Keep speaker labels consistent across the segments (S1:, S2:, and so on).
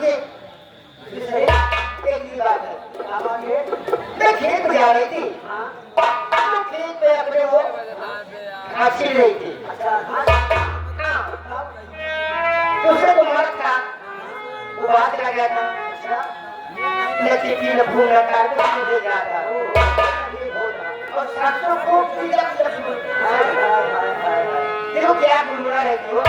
S1: आगे एक ही बात है। आगे मैं खेत में जा रही थी। हाँ तो खेत पे अपने वो घास छिल रही थी। अच्छा उससे तो मर्द था वो बात कर गया था। अच्छा न चिट्ठी न फूल न कार्ड मुझे जाता और सरसों को देखो क्या बुलबुला रहती हो।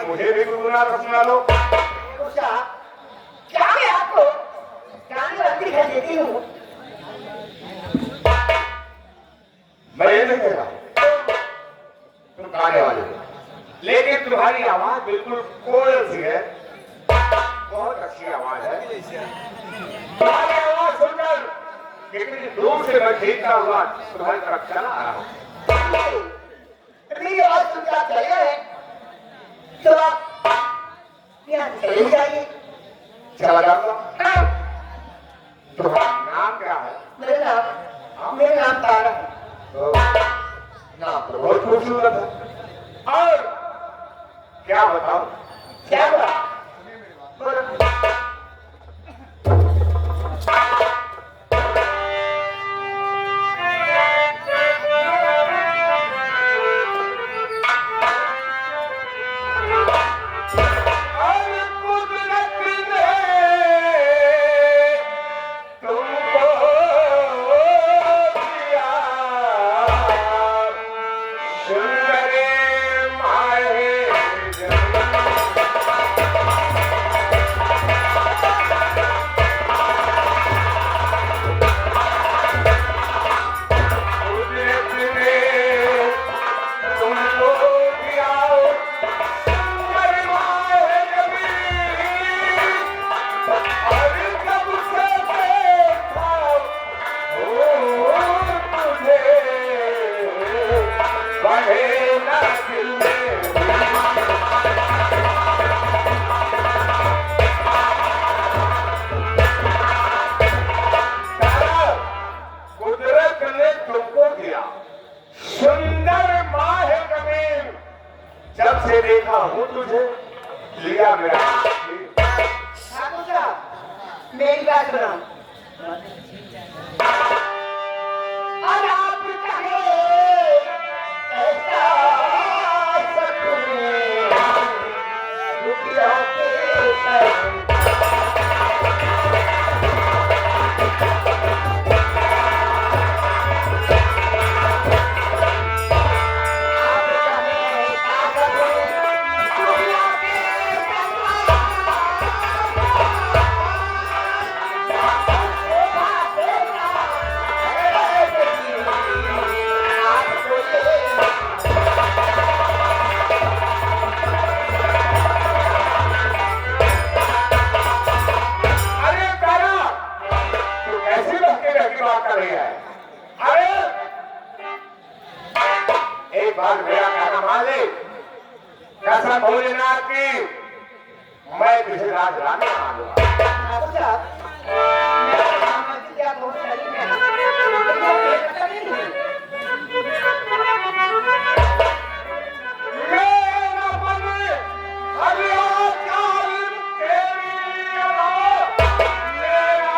S2: मुझे भी गुनगुना सुना लो।
S1: क्या मैं आपको गाने वाली घर देती हूँ?
S2: मैं ये नहीं कह रहा तुम गाने वाले हो, लेकिन तुम्हारी आवाज बिल्कुल कोयल सी है, बहुत अच्छी आवाज है। तुम्हारी आवाज सुनकर कितनी दूर से मैं खींचता हुआ तुम्हारी तरफ चला आ रहा हूँ।
S1: मेरी आवाज सुनकर आप चले गए तो आप यहाँ चले जाइए।
S2: चला जाऊंगा। तुम्हारा नाम क्या है?
S1: मेरा नाम तारा है।
S2: नाम तो बहुत खूबसूरत है। और क्या बताओ?
S1: क्या हुआ? बोलो। मेरी बात सुनो। और आप चाहे ऐसा सपने दुखियों के संग।
S2: अरे तारा, तू कैसी लड़की बात कर रही है? अरे एक बार मेरा कहना मान ले, कसम भोलेनाथ की, मैं तुझे राज रानी मान लूंगा।
S1: ठाकुर साहब, मेरा सामाजिक या बहुत शरीफ है, लेकिन वो बेटा नहीं है।
S2: मेरा मन अभी और जालिम तेरी अदा, मेरा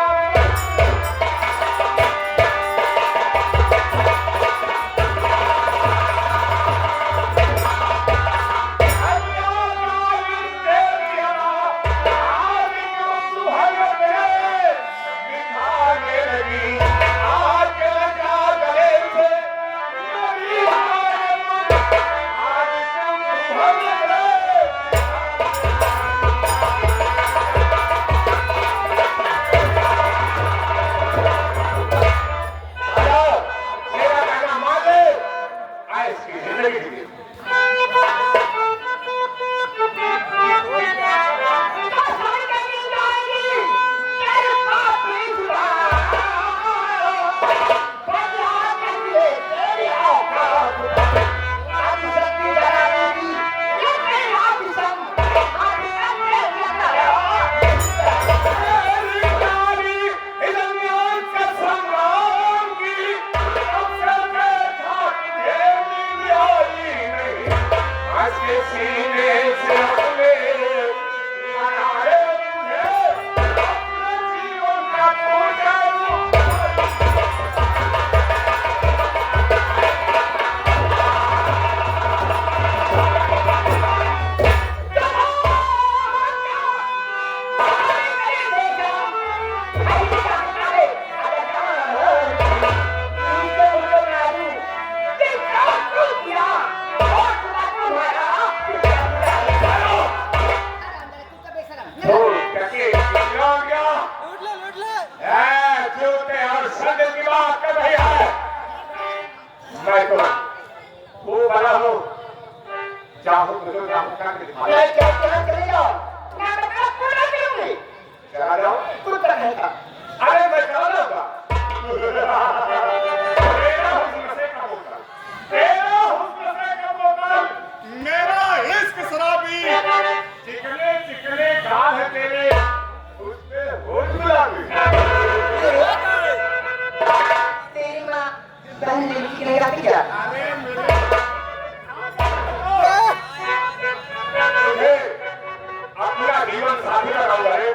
S2: चाहो तो चाहो करके दिखा
S1: मैं क्या चले जाओ, मैं अपना पूरा करूंगी।
S2: चला जाओ।
S1: तू तो रहेगा।
S2: अरे मैं चला जाऊंगा। तेरा हुस्न से कम होगा, तेरा हुस्न से कम होगा, मेरा इश्क शराबी, चिकने चिकने गाल है तेरे, उस पे होश गुलाबी।
S1: तेरी माँ बहन ने लिखी नहीं आती क्या?
S2: अरे मेरे तुझे अपना जीवन साथी लगाऊंगा रे।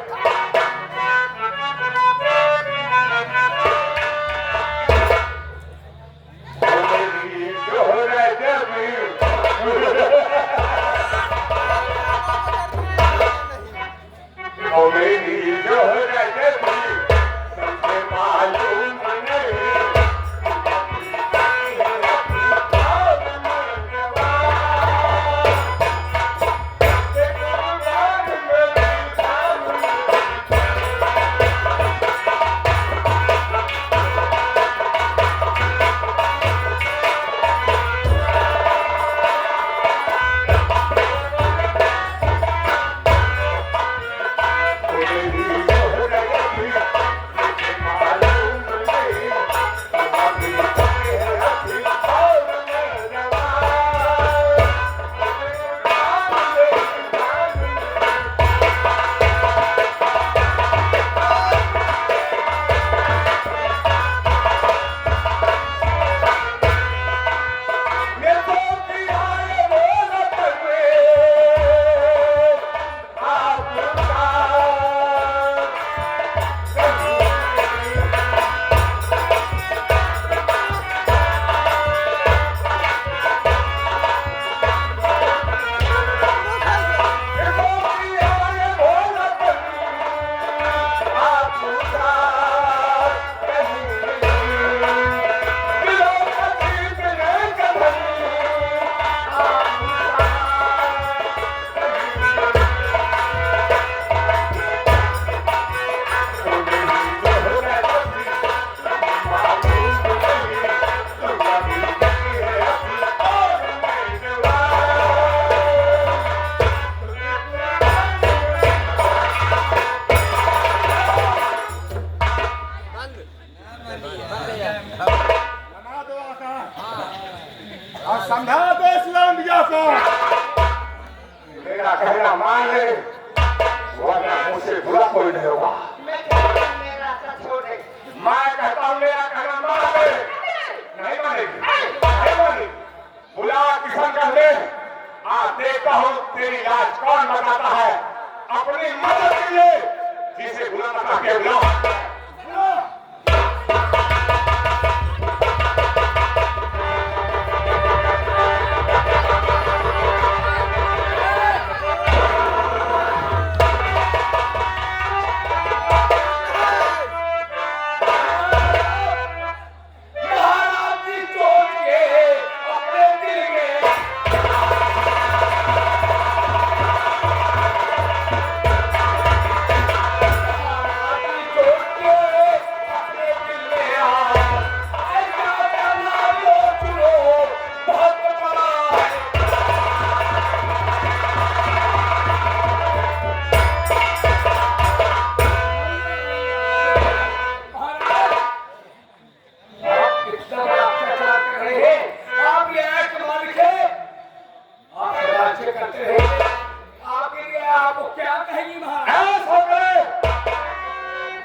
S2: बता के बुलाओ।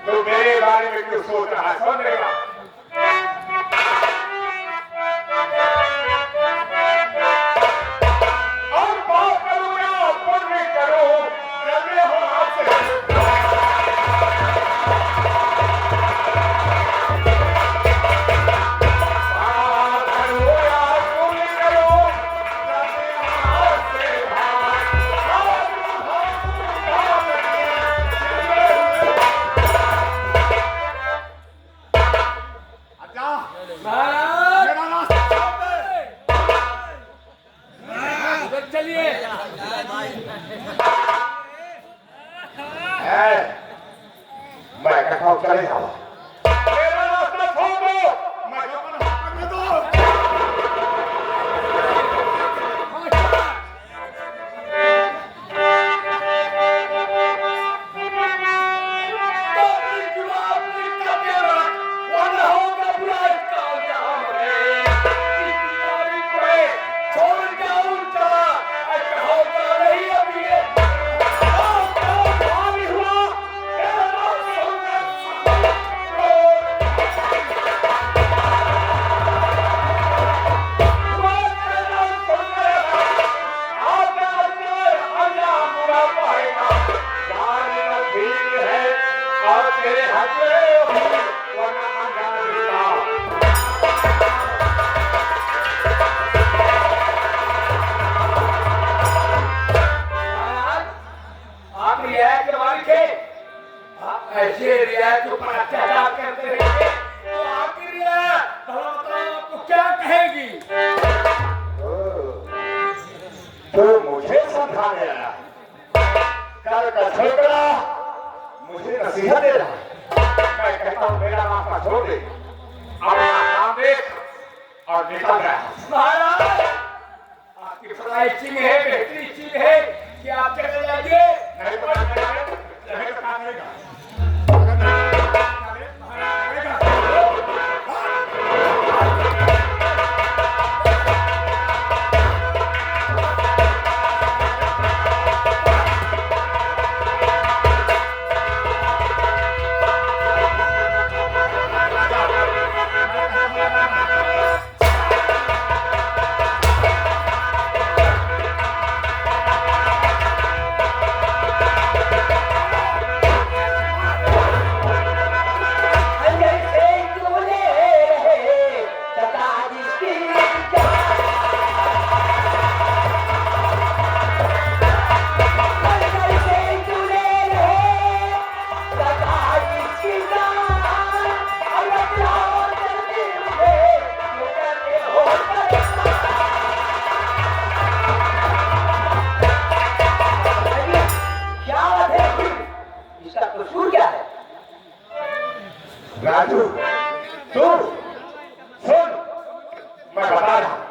S2: तो मेरे बारे में क्यों सोच रहा है? सुन लेगा। और बात करूं या पुण्य करूं, लगे हो आपसे। बात करूं या पुण्य करूं, लगे हो आपसे भाई।
S3: चलिए
S2: मैं कहता हूँ चले जाओ। मेरा रास्ता छोड़ दो। मैं अपना हाथ में दो।
S3: ऐसे रियायत के ऊपर अत्याचार करते रहेंगे तो आपकी रियायत भला बताओ आपको क्या कहेगी?
S2: तो मुझे समझाने आया, कल का छोकरा मुझे नसीहत दे रहा है। मैं कहता हूँ मेरा रास्ता छोड़ दे, अपना काम देख और निकल गया।
S3: महाराज आपकी फलाई चीज है, बेहतरीन चीज है कि आप चले जाइए।
S2: नहीं तो नहीं तो काम नहीं कर। राजू, तू सुन, मैं बता रहा हूं।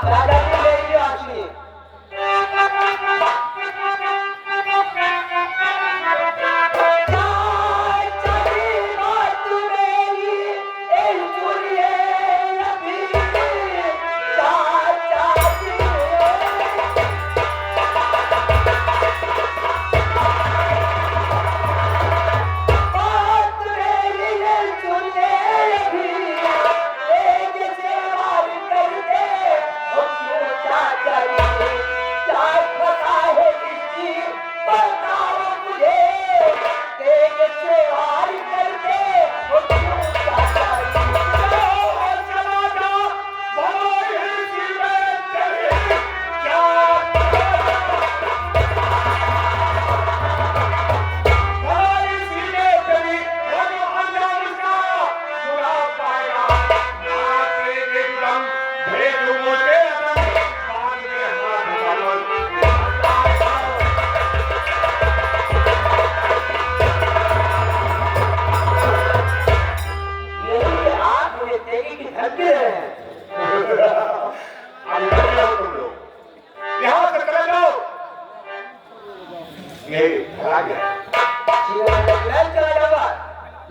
S1: दादाजी मेरी जो बात सुनिए।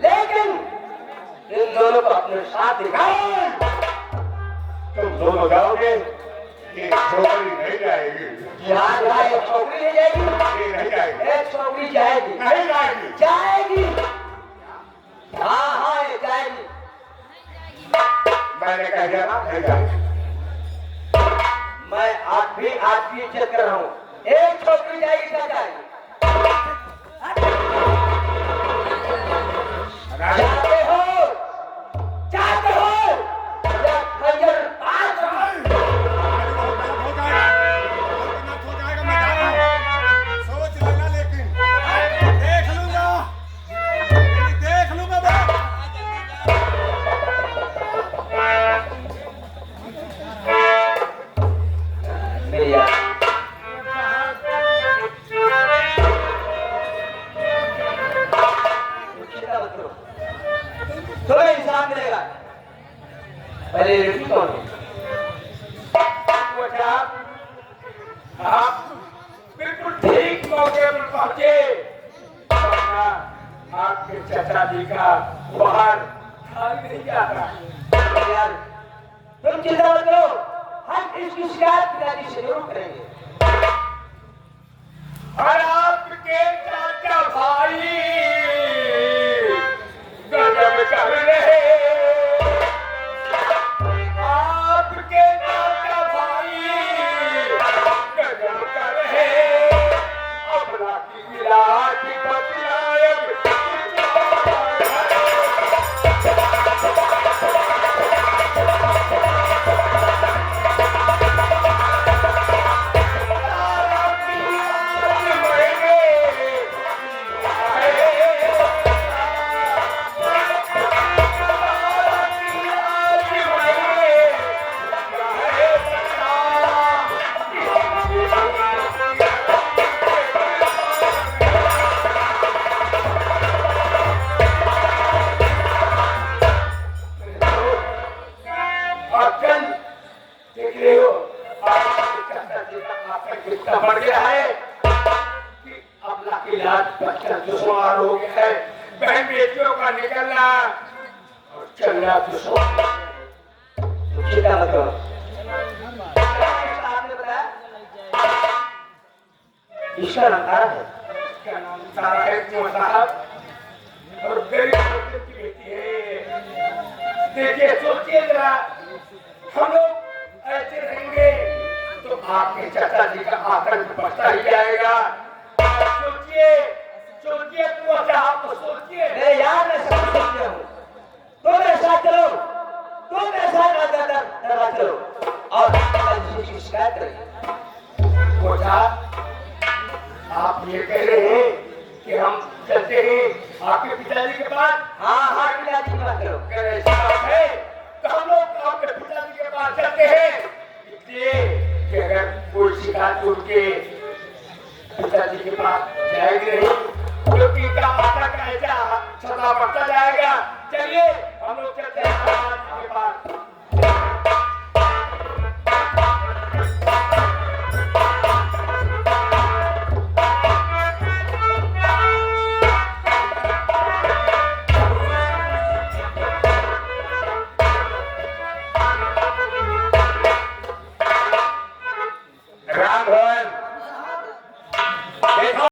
S1: लेकिन इन दोनों को अपने साथ
S2: तुम दोनों जाओगे, ये छोकरी नहीं जाएगी।
S1: एक छोकरी ले जाएगी,
S2: ये नहीं जाएगी।
S1: एक छोकरी जाएगी,
S2: नहीं जाएगी।
S1: जाएगी। हाँ ये जाएगी।
S2: मैंने कह दिया ना, नहीं जाएगी।
S1: मैं आज भी इज्जत कर रहा हूँ। एक छोकरी जाएगी क्या जाएगी? चाहते हो या खंजर पास
S4: सोच लेना, लेकिन देख लूंगा
S1: मेरी यार तुम्हें इंसान मिलेगा। पहले लड़की कौन है?
S3: आप बिल्कुल ठीक मौके पर पहुंचे। आपके चाचा जी का बाहर खाली नहीं जाता।
S1: यार तुम चिंता मत करो, हम इसकी शिकायत पिताजी से जरूर करेंगे।
S3: और आपके चाचा भाई गजब कर रहे। आपके चाचा भाई गजब कर रहे। अपना इलाज बतलाए। बढ़ गया है कि अपना इलाज बच्चा दुश्वार हो गया है। बहन बेटियों का निकलना और चलना दुश्वार।
S1: चिंता मत करो। आपने बताया इसका नाम तारा है।
S3: क्या नाम तारा है कुंवर साहब? और गरीब बच्चे की बेटी है। देखिए सोचिए जरा, हम लोग ऐसे रहेंगे तो आपके चाचा जी का आतंक बढ़ता ही जाएगा। सोचिए सोचिए कुंवर साहब, तो सोचिए।
S1: अरे यार मैं सब सोच रहा हूँ। तुम मेरे साथ चलो, तुम मेरे साथ दरबार चलो और पिताजी की शिकायत करेंगे।
S3: कुंवर साहब, आप ये कह रहे हैं कि हम चलते हैं आपके पिताजी के पास?
S1: हाँ पिताजी की बात करो।
S3: अगर ऐसी बात है तो हम लोग आपके पिताजी के पास चलते हैं, इसलिए कि अगर कोई शिकायत उनके पिताजी के पास